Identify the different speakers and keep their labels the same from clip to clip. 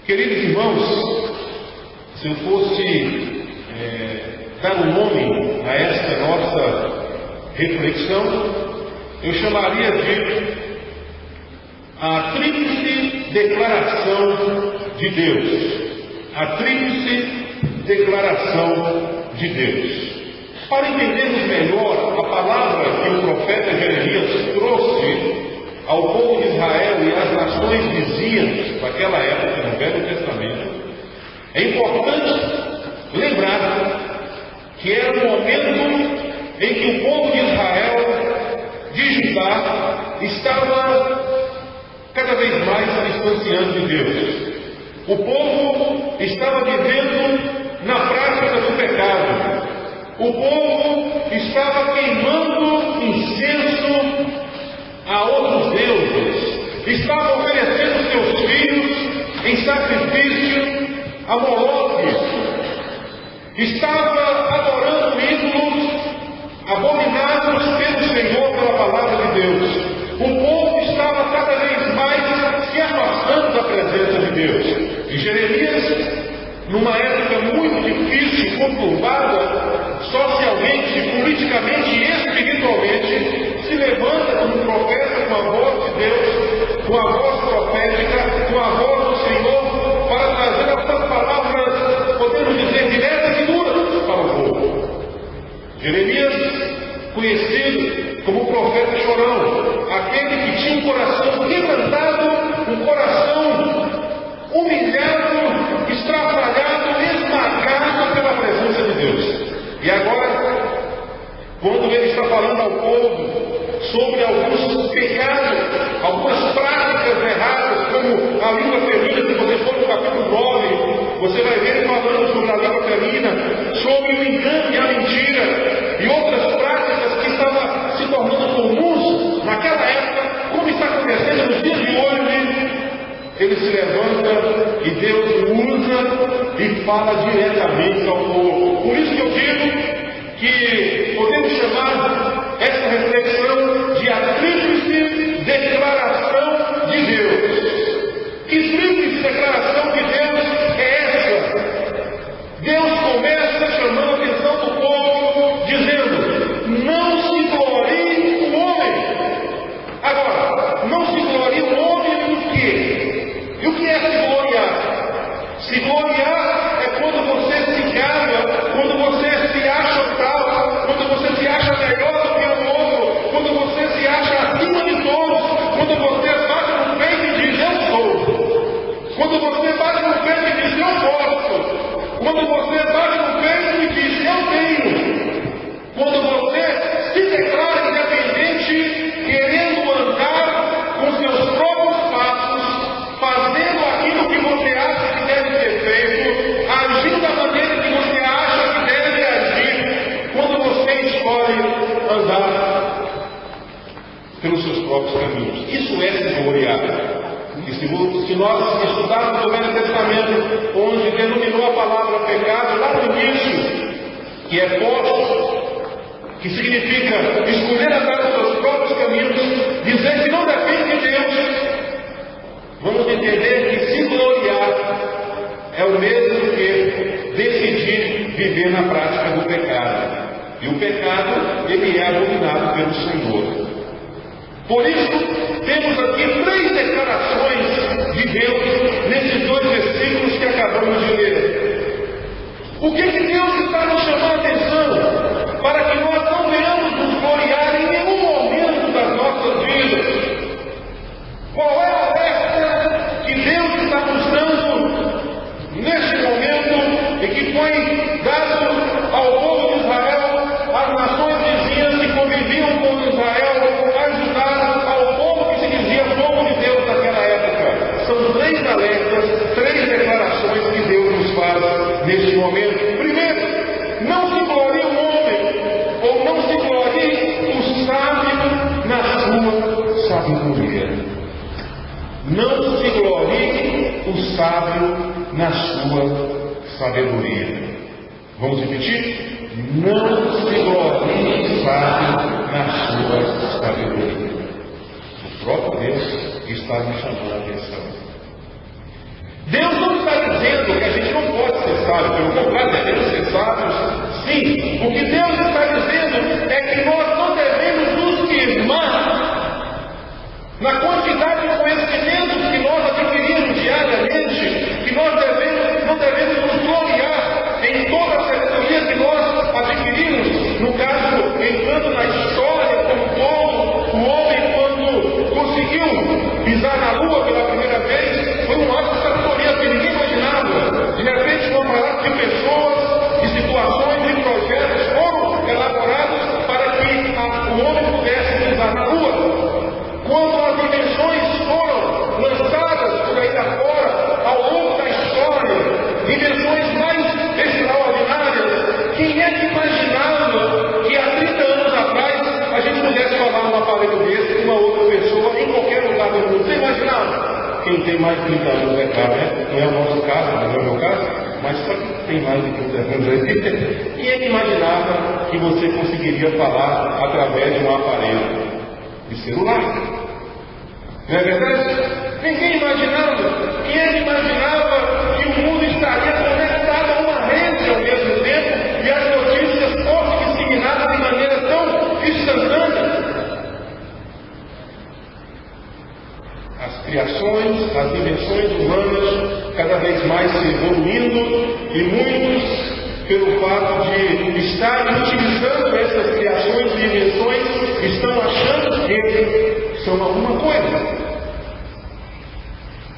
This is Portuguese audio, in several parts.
Speaker 1: Queridos irmãos, se eu fosse dar um nome a esta nossa reflexão, eu chamaria de a tríplice declaração de Deus. A tríplice declaração de Deus. Para entendermos melhor a palavra que o profeta Jeremias trouxe ao povo de Israel e às nações vizinhas daquela época, no Velho Testamento, é importante lembrar que era o momento em que o povo de Israel, de Judá, estava cada vez mais se distanciando de Deus. O povo estava vivendo na prática do pecado. O povo estava queimando incenso a outros deuses. Estava oferecendo seus filhos em sacrifício a Moloque. Estava adorando ídolos abominados pelo Senhor, pela palavra de Deus. O povo estava cada vez mais se afastando da presença de Deus. E Jeremias, numa época muito difícil, conturbada, socialmente, politicamente e espiritualmente, se levanta como profeta com a voz de Deus, com a voz profética, com a voz do Senhor, para trazer essas palavras, podemos dizer, diretas e duras para o povo. Jeremias, conhecido como profeta chorão, aquele que tinha um coração quebrantado, um coração humilhado, estraçalhado, esmagado pela presença de Deus. E agora, quando ele está falando ao povo sobre alguns pecados, algumas práticas erradas, como a língua ferina, se você for no capítulo 9, você vai ver ele falando sobre a língua ferina, sobre o engano e a mentira, e outras práticas que estavam se tornando comuns naquela época, como está acontecendo nos dias de hoje. Ele se levanta e Deus usa e fala diretamente ao povo. Por isso que eu digo que podemos chamar essa reflexão de a tríplice declaração de Deus. Que tríplice declaração de Deus é essa? Deus começa chamando a atenção do povo, dizendo: não se glorie o homem. Agora, não se glorie o homem por quê? E o que é se gloriar? Se gloriar é quando você se gaba, quando você se acha tal, quando você se acha melhor do que o outro, quando você se acha acima de todos, quando você bate no peito e diz: eu sou. Quando você bate no peito e diz: eu posso. Quando você bate no peito e diz: eu tenho. Quando você se declara independente, querendo andar com seus próprios passos, fazendo aquilo que você acha que deve ser feito, agindo da maneira que você acha que deve agir, quando você escolhe andar pelos seus próprios caminhos. Isso é se gloriar. E se nós estudarmos o Velho Testamento, onde denominou a palavra pecado, lá no início, que é posto, que significa escolher andar pelos seus próprios caminhos, dizer que não depende de Deus, vamos entender que se gloriar é o mesmo que decidir viver na prática do pecado. E o pecado, ele é abominado pelo Senhor. Por isso, temos aqui 3 declarações de Deus nesses 2 versículos que acabamos de ler. O que Deus está nos chamando a atenção? Para que nós não venhamos nos gloriar em nenhum momento das nossas vidas. Qual é a alerta que Deus está nos dando neste momento e que foi dado ao povo de Israel, às nações vizinhas que conviviam com Israel, ajudar ao povo que se dizia povo de Deus naquela época? São 3 alertas, 3 declarações que Deus nos faz neste momento. Primeiro, não se glorie o homem, ou não se glorie o sábio na sua sabedoria. Não se glorie o sábio na sua sabedoria. Vamos repetir? Não se glorie o sábio na sua sabedoria. O próprio Deus está nos chamando a atenção. Deus não dizendo que a gente não pode ser sábio, pelo contrário, devemos ser sábios, sim. O que Deus está dizendo é que nós não devemos nos firmar na quantidade de conhecimentos que nós adquirimos diariamente, que nós não devemos nos gloriar em toda a sabedoria que nós adquirimos. No caso, entrando na história como um todo, o homem, quando conseguiu pisar na lua pela primeira vez, foi um ato de sabedoria que ninguém imaginava. De repente, vamos falar de pessoas, de situações, de projetos foram elaborados para que o homem pudesse pisar na lua. Quando as invenções foram lançadas por aí afora, ao longo da história, invenções mais extraordinárias, quem é que imaginava que há 30 anos atrás a gente pudesse falar num aparelho desse com uma outra pessoa em qualquer lugar do mundo? Você imaginava? Quem tem mais de 30 anos é claro, né? Não é o nosso caso, não é o meu caso, mas só que tem mais de 30 anos aí. Quem é que imaginava que você conseguiria falar através de um aparelho de celular? Não é verdade? Ninguém imaginava. Quem é que imaginava que o mundo estaria conectado a uma rede ao mesmo tempo e as notícias fossem disseminadas de maneira tão instantânea? As criações, as invenções humanas cada vez mais se evoluindo e muitos, pelo fato de estarem utilizando essas criações e invenções, estão achando que são alguma coisa.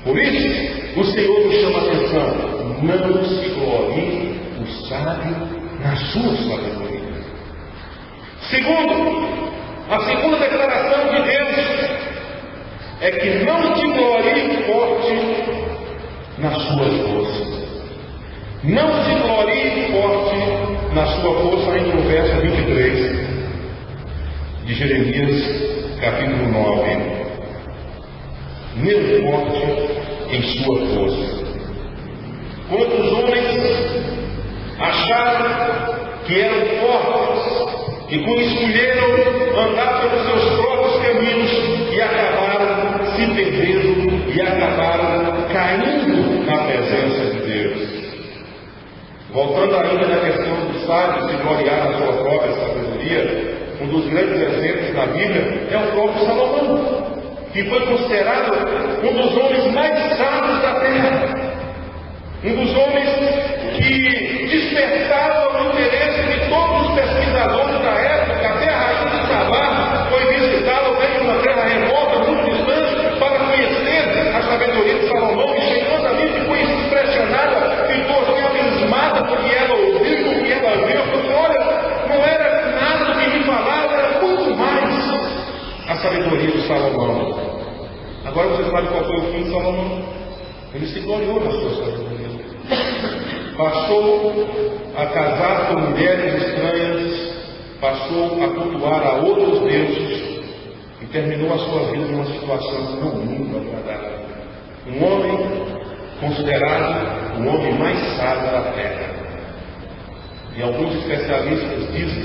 Speaker 1: Por isso, o Senhor nos chama a atenção: não se glorie o sábio na sua sabedoria. Segundo, a segunda declaração de Deus é que não te glorie forte na sua força. Não se glorie forte na sua força, ainda no verso 23 de Jeremias, capítulo 9. Nem forte em sua força. Quantos homens acharam que eram fortes e escolheram andar pelos seus próprios caminhos e acabaram se perdendo e acabaram caindo na presença de Deus. Voltando ainda na questão do sábio se gloriar na sua própria sabedoria, um dos grandes exemplos na Bíblia é o próprio Salomão, que foi considerado um dos homens mais sábios da terra, um dos homens que despertava o interesse de todos os pesquisadores da época. Até a rainha de Sabá foi visitá-lo, veio de uma terra remota, muito distante, para conhecer a sabedoria de Salomão, e chegando ali ficou impressionada, ficou assim abismada porque ela ouviu, porque ela viu, porque olha, não era nada do que me falava, era muito mais a sabedoria de Salomão. Agora você sabe qual foi o fim de Salomão? Ele se gloriou na sua sabedoria. Passou a casar com mulheres estranhas, passou a cultuar a outros deuses e terminou a sua vida numa situação não muito agradável. Um homem considerado o homem mais sábio da terra. E alguns especialistas dizem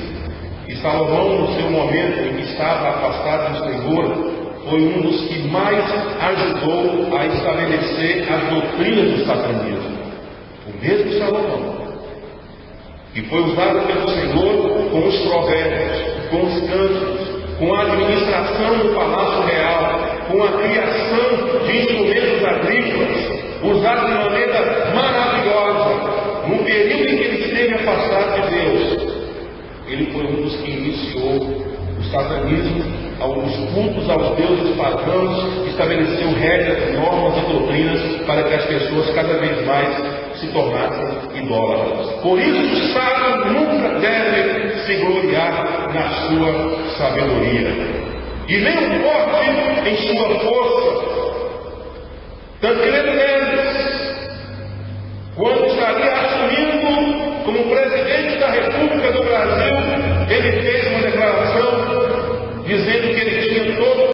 Speaker 1: que Salomão, no seu momento em que estava afastado do Senhor, foi um dos que mais ajudou a estabelecer as doutrinas do satanismo. O mesmo Salomão, que foi usado pelo Senhor com os provérbios, com os cânticos, com a administração do palácio real, com a criação de instrumentos agrícolas, usado de maneira maravilhosa, no período em que ele esteve afastado de Deus. Ele foi um dos que iniciou o satanismo, os cultos aos deuses pagãos, estabeleceu regras, normas e doutrinas para que as pessoas cada vez mais se tornassem idólatras. Por isso, o sábio nunca deve se gloriar na sua sabedoria, e nem o forte em sua força. Tancredo Neves, quando estaria assumindo como presidente da República do Brasil, ele